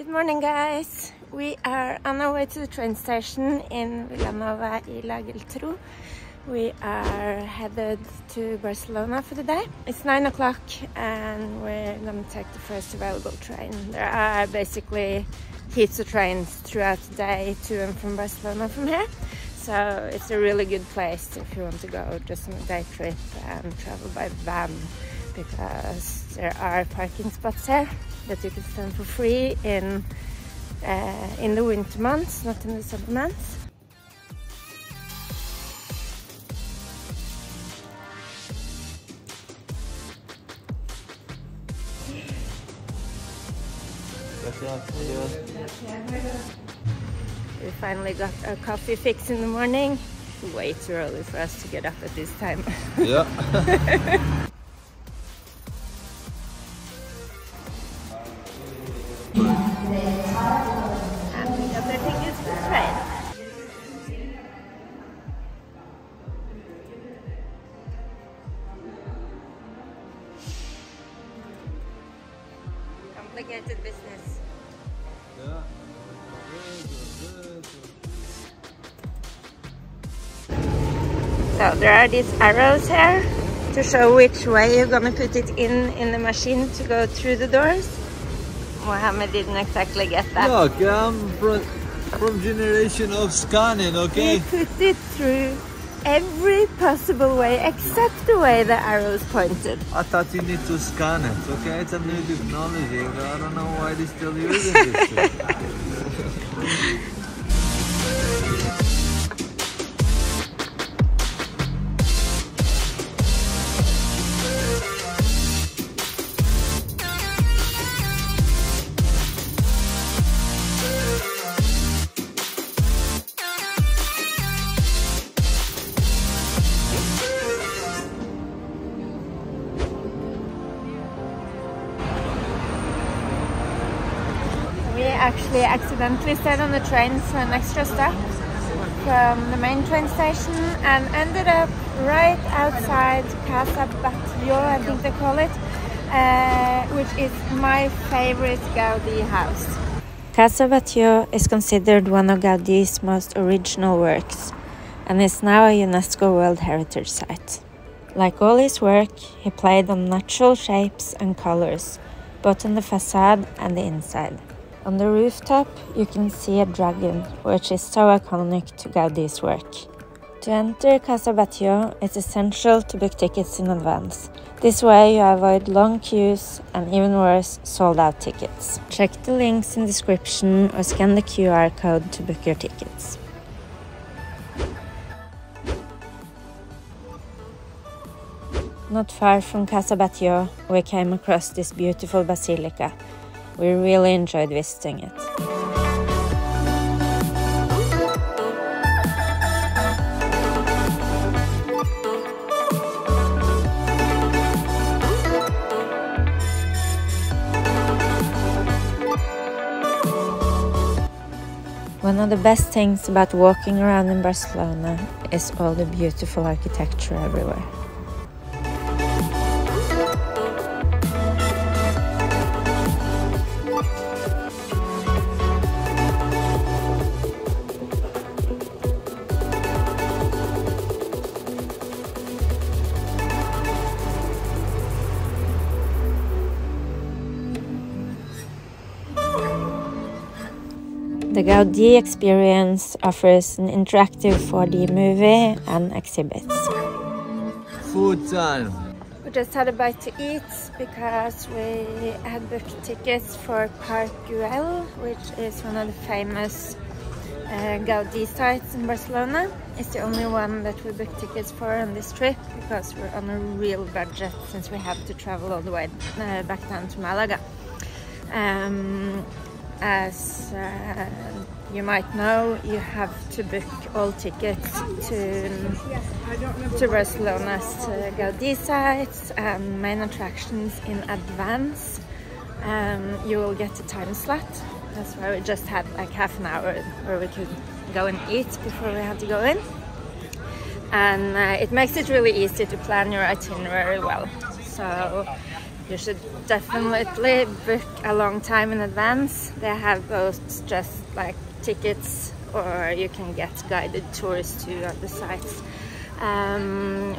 Good morning, guys. We are on our way to the train station in Vilanova i La Geltrú. We are headed to Barcelona for the day. It's 9 o'clock and we're going to take the first available train. There are basically heaps of trains throughout the day to and from Barcelona from here. So it's a really good place if you want to go just on a day trip and travel by van, because there are parking spots here that you can stand for free in the winter months, not in the summer months. We finally got our coffee fix in the morning. Way too early for us to get up at this time. Yeah. And we got our tickets for the train. Complicated business. Yeah. So there are these arrows here to show which way you're gonna put it in the machine to go through the doors. Mohammed didn't exactly get that. Look, I'm from generation of scanning, okay? He put it through every possible way except the way the arrows pointed. I thought you need to scan it, okay? It's a new technology. I don't know why they're still using this shit. We actually accidentally stayed on the train for an extra stop from the main train station and ended up right outside Casa Batlló, I think they call it, which is my favorite Gaudí house. Casa Batlló is considered one of Gaudí's most original works and is now a UNESCO World Heritage Site. Like all his work, he played on natural shapes and colors, both on the facade and the inside. On the rooftop, you can see a dragon, which is so iconic to Gaudí's work. To enter Casa Batlló, it's essential to book tickets in advance. This way you avoid long queues and, even worse, sold-out tickets. Check the links in the description or scan the QR code to book your tickets. Not far from Casa Batlló, we came across this beautiful basilica. We really enjoyed visiting it. One of the best things about walking around in Barcelona is all the beautiful architecture everywhere. The Gaudí experience offers an interactive 4D movie and exhibits. Food time. We just had a bite to eat because we had booked tickets for Park Güell, which is one of the famous Gaudí sites in Barcelona. It's the only one that we booked tickets for on this trip because we're on a real budget since we have to travel all the way back down to Malaga. As you might know, you have to book all tickets to Barcelona's Gaudí sites and main attractions in advance. You will get a time slot. That's why we just had like half an hour where we could go and eat before we had to go in. And it makes it really easy to plan your itinerary well. So You should definitely book a long time in advance. They have both just like tickets, or you can get guided tours to other sites.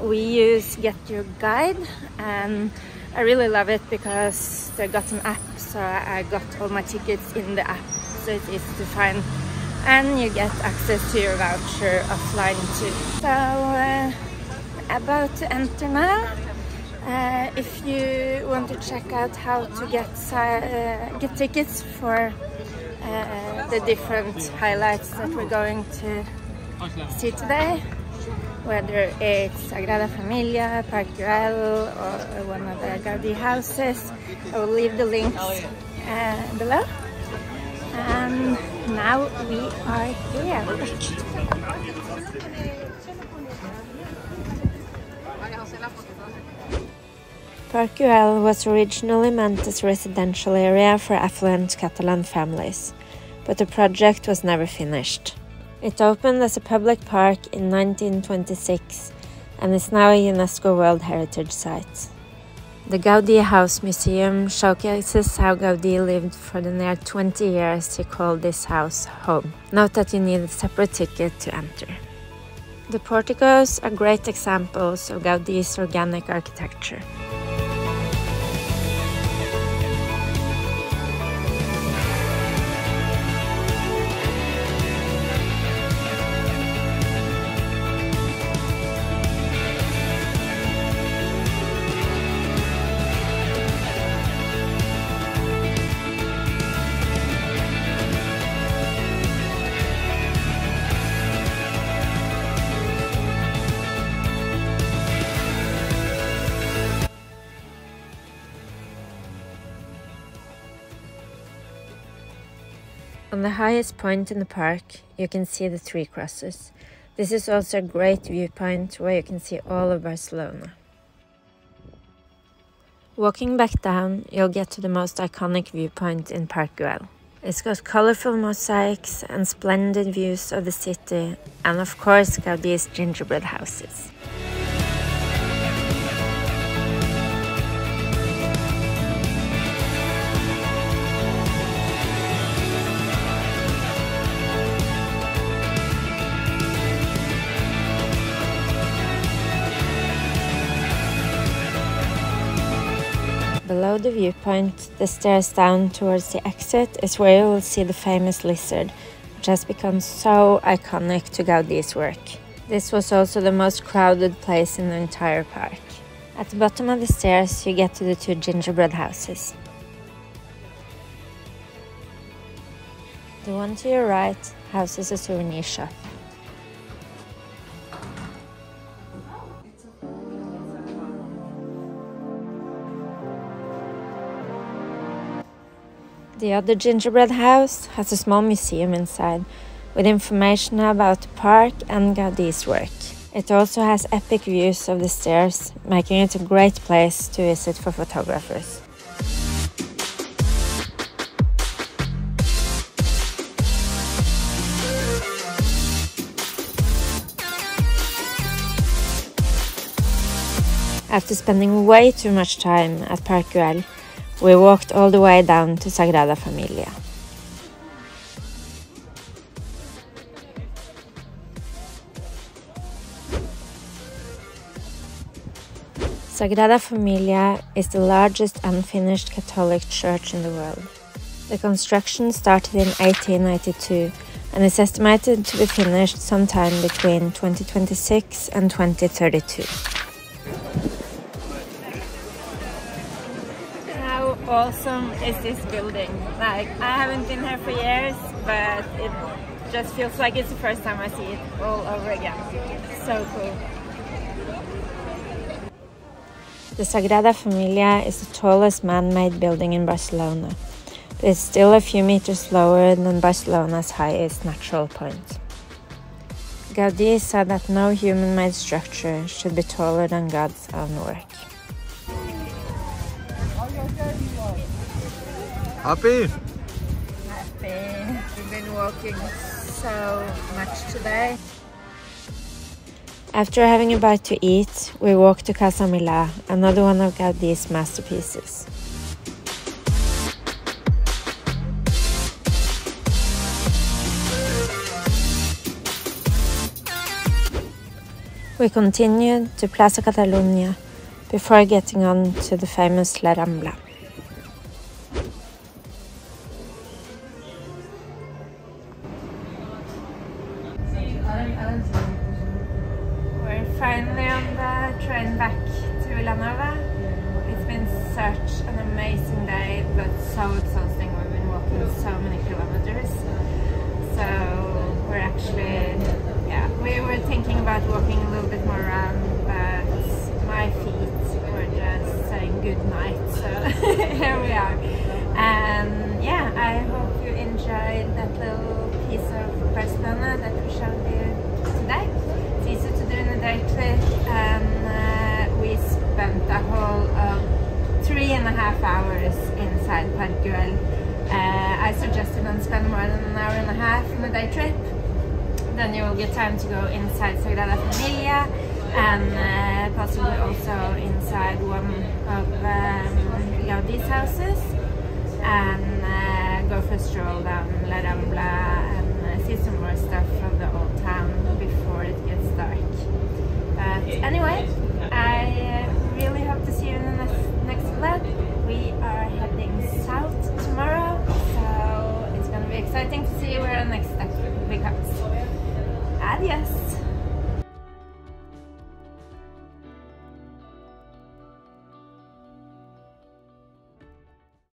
We use Get Your Guide, and I really love it because they got an app, so I got all my tickets in the app, so it's easy to find, and you get access to your voucher offline too. So about to enter now. If you want to check out how to get tickets for the different highlights that we're going to see today, whether it's Sagrada Familia, Park Güell, or one of the Gaudi houses, I will leave the links below. And now we are here. Park Güell was originally meant as a residential area for affluent Catalan families, but the project was never finished. It opened as a public park in 1926 and is now a UNESCO World Heritage Site. The Gaudi House Museum showcases how Gaudi lived for the near 20 years he called this house home. Note that you need a separate ticket to enter. The porticos are great examples of Gaudi's organic architecture. On the highest point in the park, you can see the Three Crosses. This is also a great viewpoint where you can see all of Barcelona. Walking back down, you'll get to the most iconic viewpoint in Park Güell. It's got colorful mosaics and splendid views of the city, and of course Gaudi's gingerbread houses. Below the viewpoint, the stairs down towards the exit is where you will see the famous lizard, which has become so iconic to Gaudi's work. This was also the most crowded place in the entire park. At the bottom of the stairs, you get to the two gingerbread houses. The one to your right houses a souvenir shop. The other gingerbread house has a small museum inside, with information about the park and Gaudi's work. It also has epic views of the stairs, making it a great place to visit for photographers. After spending way too much time at Park Güell, we walked all the way down to Sagrada Familia. Sagrada Familia is the largest unfinished Catholic church in the world. The construction started in 1892 and is estimated to be finished sometime between 2026 and 2032. How awesome is this building? Like, I haven't been here for years, but it just feels like it's the first time I see it all over again. So cool. The Sagrada Familia is the tallest man-made building in Barcelona, but it's still a few meters lower than Barcelona's highest natural point. Gaudi said that no human-made structure should be taller than God's own work. Happy? Happy. We've been walking so much today. After having a bite to eat, we walk to Casa Milà, another one of Gaudi's masterpieces. We continued to Plaza Catalunya before getting on to the famous La Rambla. We're finally on the train back to Vilanova. It's been such an amazing day, but so exhausting. We've been walking so many kilometers. So we're actually, we were thinking about walking a little bit more around, but my feet were just saying good night. So here we are. And yeah, I hope you enjoyed that little piece of Barcelona that we showed you today. It's easy to do in a day trip, and we spent a whole of 3.5 hours inside Park Güell. I suggested don't spend more than an hour and a half on a day trip. Then you will get time to go inside Sagrada Familia and possibly also inside one of Gaudi's houses, and go for a stroll down La Rambla and see some more stuff from the old town before it gets dark. But anyway, I really hope to see you in the next vlog. We are heading south tomorrow, so it's going to be exciting to see where our next step becomes. Adios!